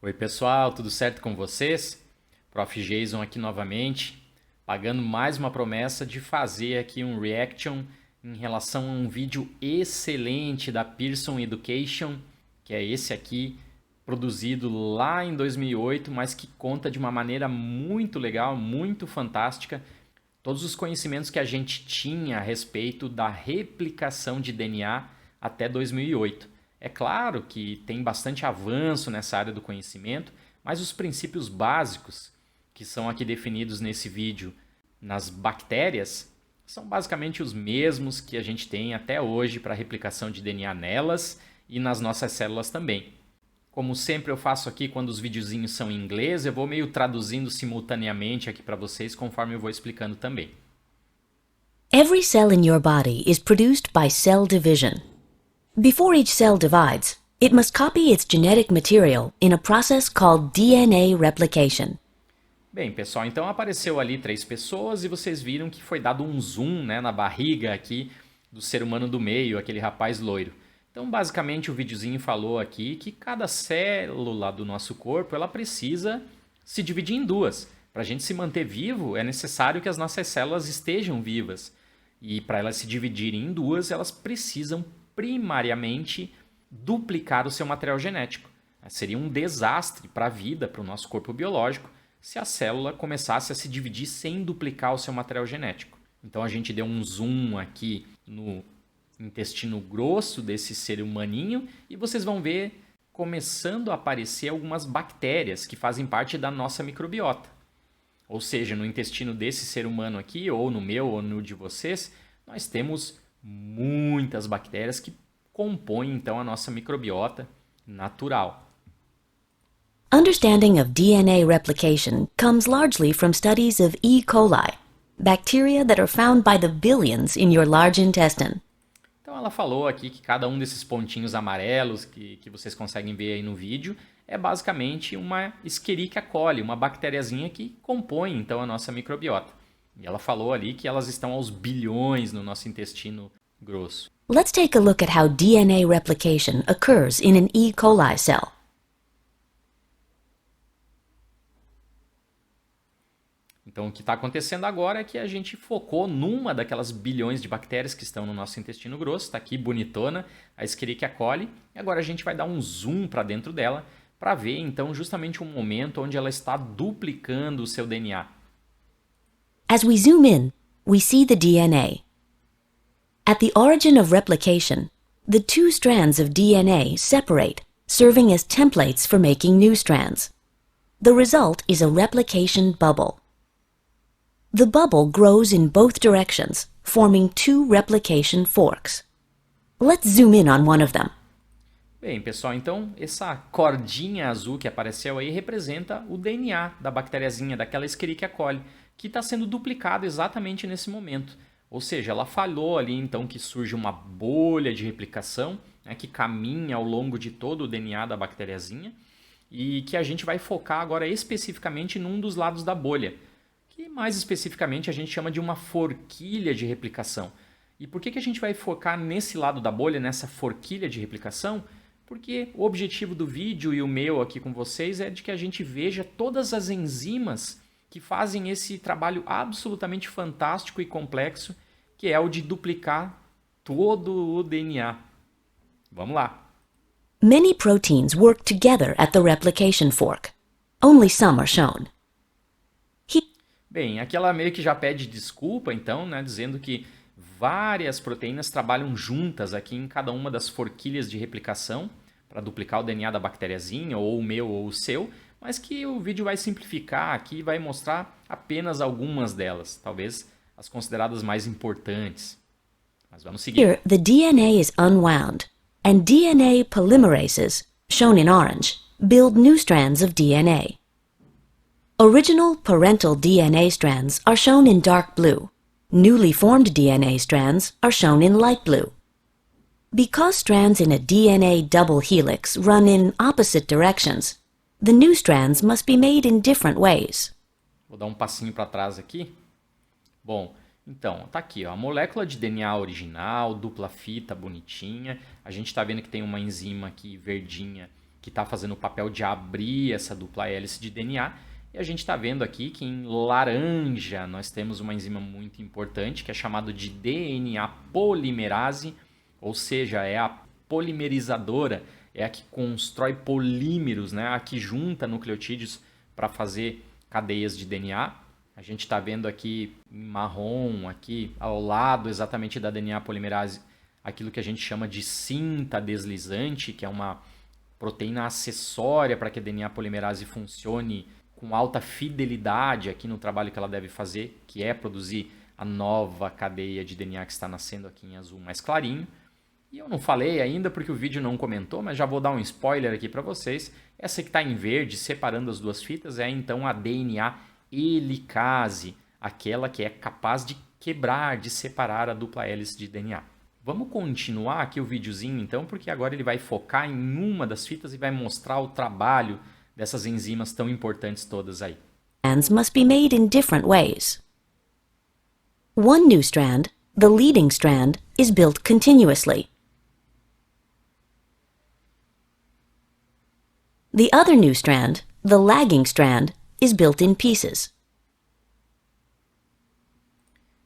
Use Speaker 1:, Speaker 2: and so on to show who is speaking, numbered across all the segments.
Speaker 1: Oi pessoal, tudo certo com vocês? Prof. Jason aqui novamente, pagando mais uma promessa de fazer aqui um reaction em relação a um vídeo excelente da Pearson Education, que é esse aqui, produzido lá em 2008, mas que conta de uma maneira muito legal, muito fantástica, todos os conhecimentos que a gente tinha a respeito da replicação de DNA até 2008. É claro que tem bastante avanço nessa área do conhecimento, mas os princípios básicos, que são aqui definidos nesse vídeo nas bactérias, são basicamente os mesmos que a gente tem até hoje para a replicação de DNA nelas e nas nossas células também. Como sempre eu faço aqui quando os videozinhos são em inglês, eu vou meio traduzindo simultaneamente aqui para vocês conforme eu vou explicando também.
Speaker 2: Every cell in your body is produced by cell division. Before each cell divides, it must copy its genetic material in a process called DNA replication.
Speaker 1: Bem, pessoal, então apareceu ali 3 pessoas e vocês viram que foi dado um zoom, né, na barriga aqui do ser humano do meio, aquele rapaz loiro. Então, basicamente, o videozinho falou aqui que cada célula do nosso corpo ela precisa se dividir em duas. Para a gente se manter vivo, é necessário que as nossas células estejam vivas. E para elas se dividirem em duas, elas precisam primariamente duplicar o seu material genético. Seria um desastre para a vida, para o nosso corpo biológico, se a célula começasse a se dividir sem duplicar o seu material genético. Então a gente deu um zoom aqui no intestino grosso desse ser humaninho e vocês vão ver começando a aparecer algumas bactérias que fazem parte da nossa microbiota. Ou seja, no intestino desse ser humano aqui, ou no meu, ou no de vocês, nós temos muitas bactérias que compõem então a nossa microbiota natural.
Speaker 2: Understanding of DNA replication comes largely from studies of E. coli, bacteria that are found by the billions in your large intestine.
Speaker 1: Então ela falou aqui que cada um desses pontinhos amarelos que vocês conseguem ver aí no vídeo é basicamente uma Escherichia coli, uma bactériazinha que compõe então a nossa microbiota. E ela falou ali que elas estão aos bilhões no nosso intestino grosso.
Speaker 2: Let's take a look at how DNA replication occurs in an E. coli cell.
Speaker 1: Então, o que está acontecendo agora é que a gente focou numa daquelas bilhões de bactérias que estão no nosso intestino grosso. Está aqui bonitona, a Escherichia coli. E agora a gente vai dar um zoom para dentro dela para ver, então, justamente um momento onde ela está duplicando o seu DNA.
Speaker 2: As we zoom in, we see the DNA. At the origin of replication, the two strands of DNA separate, serving as templates for making new strands. The result is a replication bubble. The bubble grows in both directions, forming two replication forks. Let's zoom in on one of them.
Speaker 1: Bem, pessoal, então essa cordinha azul que apareceu aí representa o DNA da bactériazinha, daquela Escherichia coli, que está sendo duplicado exatamente nesse momento. Ou seja, ela falou ali então que surge uma bolha de replicação, né, que caminha ao longo de todo o DNA da bactériazinha e que a gente vai focar agora especificamente num dos lados da bolha, que mais especificamente a gente chama de uma forquilha de replicação. E por que a gente vai focar nesse lado da bolha, nessa forquilha de replicação? Porque o objetivo do vídeo e o meu aqui com vocês é de que a gente veja todas as enzimas que fazem esse trabalho absolutamente fantástico e complexo, que é o de duplicar todo o DNA. Vamos lá!
Speaker 2: Many proteins work together at the replication fork. Only some are shown.
Speaker 1: Bem, aqui ela meio que já pede desculpa, então, né, dizendo que várias proteínas trabalham juntas aqui em cada uma das forquilhas de replicação para duplicar o DNA da bactériazinha, ou o meu ou o seu, mas que o vídeo vai simplificar aqui e vai mostrar apenas algumas delas, talvez as consideradas mais importantes. Mas vamos seguir.
Speaker 2: Here, the DNA is unwound, and DNA polymerases, shown in orange, build new strands of DNA. Original parental DNA strands are shown in dark blue. Newly formed DNA strands are shown in light blue. Because strands in a DNA double helix run in opposite directions, the new strands must be made in different ways.
Speaker 1: Vou dar um passinho para trás aqui. Bom, então, tá aqui, ó, a molécula de DNA original, dupla fita, bonitinha. A gente está vendo que tem uma enzima aqui verdinha que está fazendo o papel de abrir essa dupla hélice de DNA. E a gente está vendo aqui que em laranja nós temos uma enzima muito importante que é chamada de DNA polimerase, ou seja, é a polimerizadora, é a que constrói polímeros, né? A que junta nucleotídeos para fazer cadeias de DNA. A gente está vendo aqui em marrom, aqui ao lado exatamente da DNA polimerase, aquilo que a gente chama de cinta deslizante, que é uma proteína acessória para que a DNA polimerase funcione com alta fidelidade aqui no trabalho que ela deve fazer, que é produzir a nova cadeia de DNA que está nascendo aqui em azul mais clarinho. E eu não falei ainda porque o vídeo não comentou, mas já vou dar um spoiler aqui para vocês. Essa que está em verde, separando as duas fitas, é então a DNA helicase, aquela que é capaz de quebrar, de separar a dupla hélice de DNA. Vamos continuar aqui o videozinho então, porque agora ele vai focar em uma das fitas e vai mostrar o trabalho dessas enzimas tão importantes todas aí.
Speaker 2: Strands must be made in different ways. One new strand, the leading strand, is built continuously. The other new strand, the lagging strand, is built in pieces.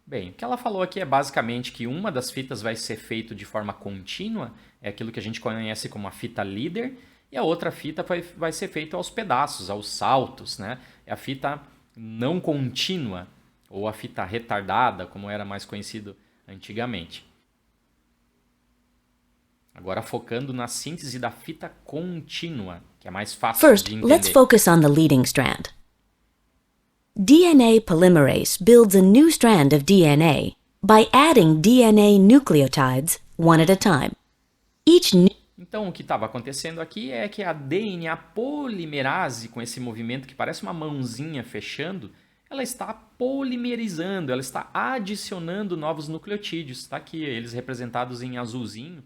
Speaker 1: Bem, o que ela falou aqui é basicamente que uma das fitas vai ser feita de forma contínua, é aquilo que a gente conhece como a fita líder, e a outra fita vai ser feita aos pedaços, aos saltos, né? É a fita não contínua, ou a fita retardada, como era mais conhecido antigamente. Agora focando na síntese da fita contínua, que é mais fácil
Speaker 2: First,
Speaker 1: de entender.
Speaker 2: let's focus on the leading strand. DNA polymerase builds a new strand of DNA by adding DNA nucleotides one at a time.
Speaker 1: Então, o que estava acontecendo aqui é que a DNA polimerase, com esse movimento que parece uma mãozinha fechando, ela está polimerizando, ela está adicionando novos nucleotídeos. Está aqui, eles representados em azulzinho.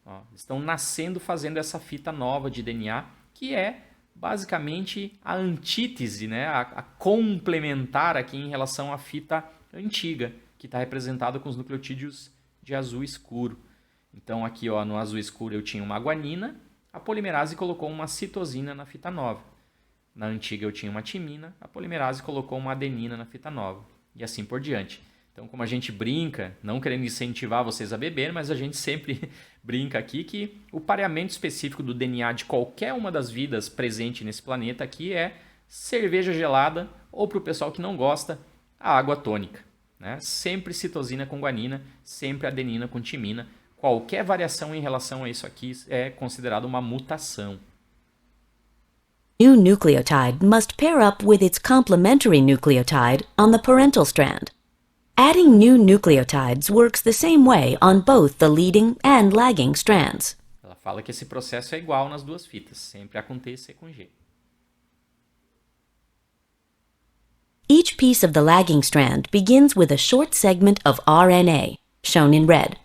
Speaker 1: Ó, estão nascendo fazendo essa fita nova de DNA, que é basicamente a antítese, né? a complementar aqui em relação à fita antiga, que está representada com os nucleotídeos de azul escuro. Então aqui ó, no azul escuro eu tinha uma guanina, a polimerase colocou uma citosina na fita nova. Na antiga eu tinha uma timina, a polimerase colocou uma adenina na fita nova. E assim por diante. Então, como a gente brinca, não querendo incentivar vocês a beber, mas a gente sempre brinca aqui que o pareamento específico do DNA de qualquer uma das vidas presente nesse planeta aqui é cerveja gelada ou, para o pessoal que não gosta, a água tônica. Né? Sempre citosina com guanina, sempre adenina com timina. Qualquer variação em relação a isso aqui é considerada uma mutação.
Speaker 2: New nucleotide must pair up with its complementary nucleotide on the parental strand. Adding new nucleotides works the same way on both the leading and lagging strands.
Speaker 1: Ela fala que esse processo é igual nas duas fitas, sempre A com T e C com G.
Speaker 2: Each piece of the lagging strand begins with a short segment of RNA, shown in red.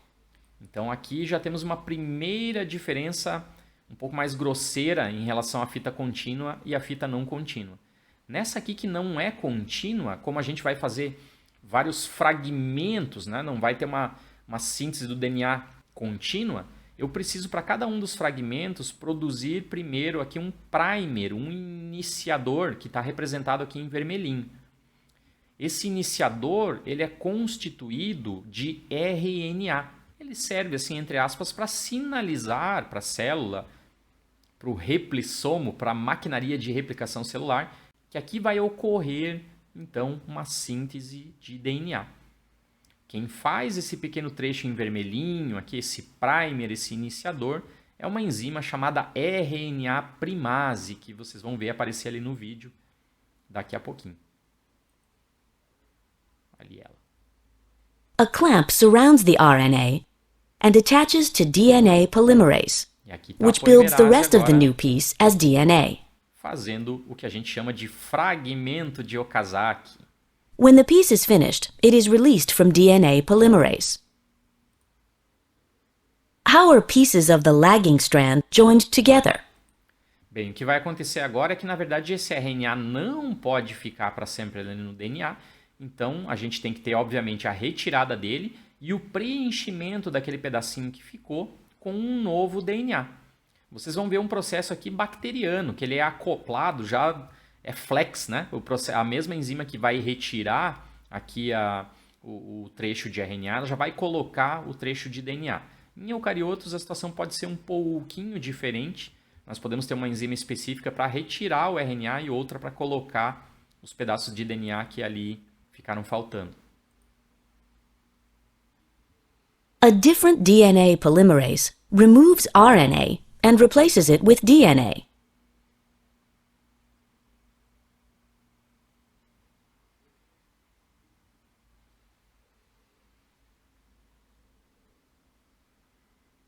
Speaker 1: Então aqui já temos uma primeira diferença um pouco mais grosseira em relação à fita contínua e à fita não contínua. Nessa aqui que não é contínua, como a gente vai fazer vários fragmentos, né? Não vai ter uma síntese do DNA contínua, eu preciso para cada um dos fragmentos produzir primeiro aqui um primer, um iniciador que está representado aqui em vermelhinho. Esse iniciador ele é constituído de RNA. Ele serve, assim, entre aspas, para sinalizar para a célula, para o replissomo, para a maquinaria de replicação celular, que aqui vai ocorrer, então, uma síntese de DNA. Quem faz esse pequeno trecho em vermelhinho, aqui, esse primer, esse iniciador, é uma enzima chamada RNA primase, que vocês vão ver aparecer ali no vídeo daqui a pouquinho. Ali ela.
Speaker 2: A clamp surrounds the RNA and attaches to DNA polymerase, which builds the rest of the new piece as DNA.
Speaker 1: Fazendo o que a gente chama de fragmento de Okazaki.
Speaker 2: When the piece is finished, it is released from DNA polymerase. How are pieces of the lagging strand joined together?
Speaker 1: Bem, o que vai acontecer agora é que, na verdade, esse RNA não pode ficar para sempre ali no DNA. Então, a gente tem que ter, obviamente, a retirada dele e o preenchimento daquele pedacinho que ficou com um novo DNA. vocês vão ver um processo aqui bacteriano, que ele é acoplado, já é flex, né? A mesma enzima que vai retirar aqui o trecho de RNA, ela já vai colocar o trecho de DNA. Em eucariotos, a situação pode ser um pouquinho diferente. Nós podemos ter uma enzima específica para retirar o RNA e outra para colocar os pedaços de DNA que ali ficaram faltando.
Speaker 2: A different DNA polymerase removes RNA and replaces it with DNA.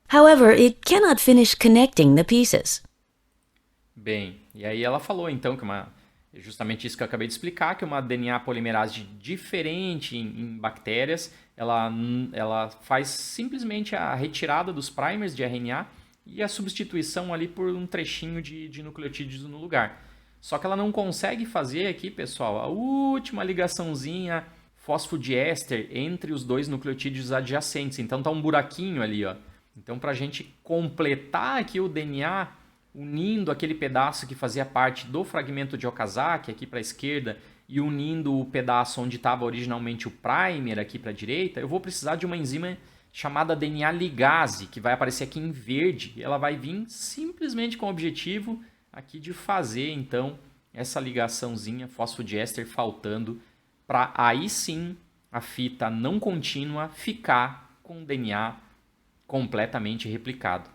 Speaker 2: However, it cannot finish connecting the pieces.
Speaker 1: Bem, e aí ela falou então que justamente isso que eu acabei de explicar, que uma DNA polimerase diferente em bactérias, ela faz simplesmente a retirada dos primers de RNA e a substituição ali por um trechinho de nucleotídeos no lugar. Só que ela não consegue fazer aqui, pessoal, a última ligaçãozinha fosfodiéster entre os dois nucleotídeos adjacentes. Então tá um buraquinho ali, ó. Então, para a gente completar aqui o DNA, unindo aquele pedaço que fazia parte do fragmento de Okazaki aqui para a esquerda e unindo o pedaço onde estava originalmente o primer aqui para a direita, eu vou precisar de uma enzima chamada DNA ligase, que vai aparecer aqui em verde. Ela vai vir simplesmente com o objetivo aqui de fazer, então, essa ligaçãozinha fosfodiéster faltando para aí sim a fita não contínua ficar com o DNA completamente replicado.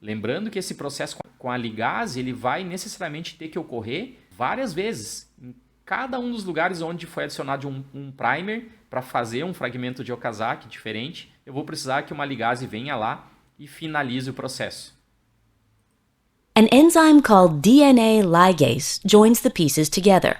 Speaker 1: Lembrando que esse processo com a ligase ele vai necessariamente ter que ocorrer várias vezes. Em cada um dos lugares onde foi adicionado um primer para fazer um fragmento de Okazaki diferente, eu vou precisar que uma ligase venha lá e finalize o processo.
Speaker 2: An enzyme called DNA ligase joins the pieces together.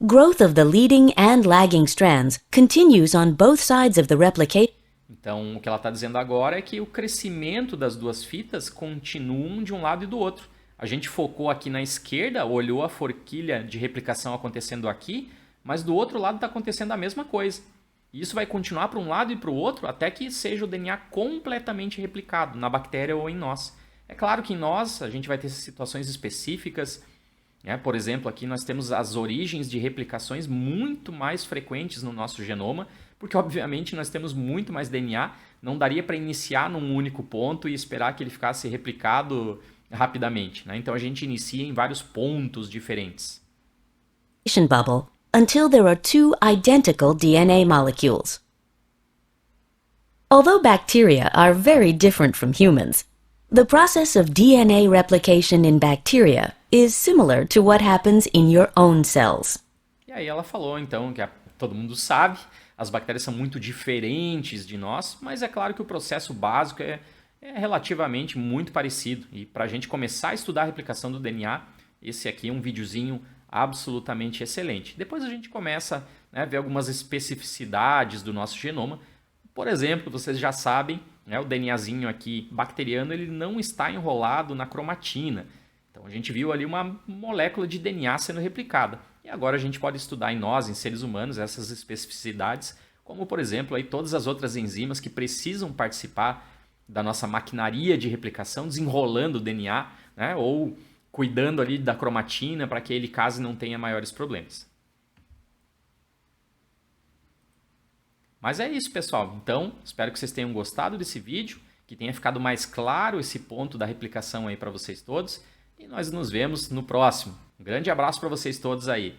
Speaker 2: Growth of the leading and lagging strands continues on both sides of the replicate.
Speaker 1: Então, o que ela está dizendo agora é que o crescimento das duas fitas continuam de um lado e do outro. A gente focou aqui na esquerda, olhou a forquilha de replicação acontecendo aqui, mas do outro lado está acontecendo a mesma coisa. E isso vai continuar para um lado e para o outro até que seja o DNA completamente replicado, na bactéria ou em nós. É claro que em nós a gente vai ter situações específicas. Por exemplo, aqui nós temos as origens de replicações muito mais frequentes no nosso genoma, porque obviamente nós temos muito mais DNA, não daria para iniciar num único ponto e esperar que ele ficasse replicado rapidamente. Então a gente inicia em vários pontos diferentes.
Speaker 2: Bubble until there are two identical DNA molecules. Although bacteria are very different from humans, the process of DNA replication in bacteria is similar to what happens in your own cells.
Speaker 1: E aí ela falou então que todo mundo sabe, as bactérias são muito diferentes de nós, mas é claro que o processo básico é relativamente muito parecido. E para a gente começar a estudar a replicação do DNA, esse aqui é um videozinho absolutamente excelente. Depois a gente começa a ver algumas especificidades do nosso genoma. Por exemplo, vocês já sabem, o DNAzinho aqui bacteriano ele não está enrolado na cromatina. Então a gente viu ali uma molécula de DNA sendo replicada. E agora a gente pode estudar em nós, em seres humanos, essas especificidades, como por exemplo aí todas as outras enzimas que precisam participar da nossa maquinaria de replicação, desenrolando o DNA, ou cuidando ali da cromatina para que ele case não tenha maiores problemas. Mas é isso, pessoal. Então, espero que vocês tenham gostado desse vídeo, que tenha ficado mais claro esse ponto da replicação aí para vocês todos. E nós nos vemos no próximo. Um grande abraço para vocês todos aí.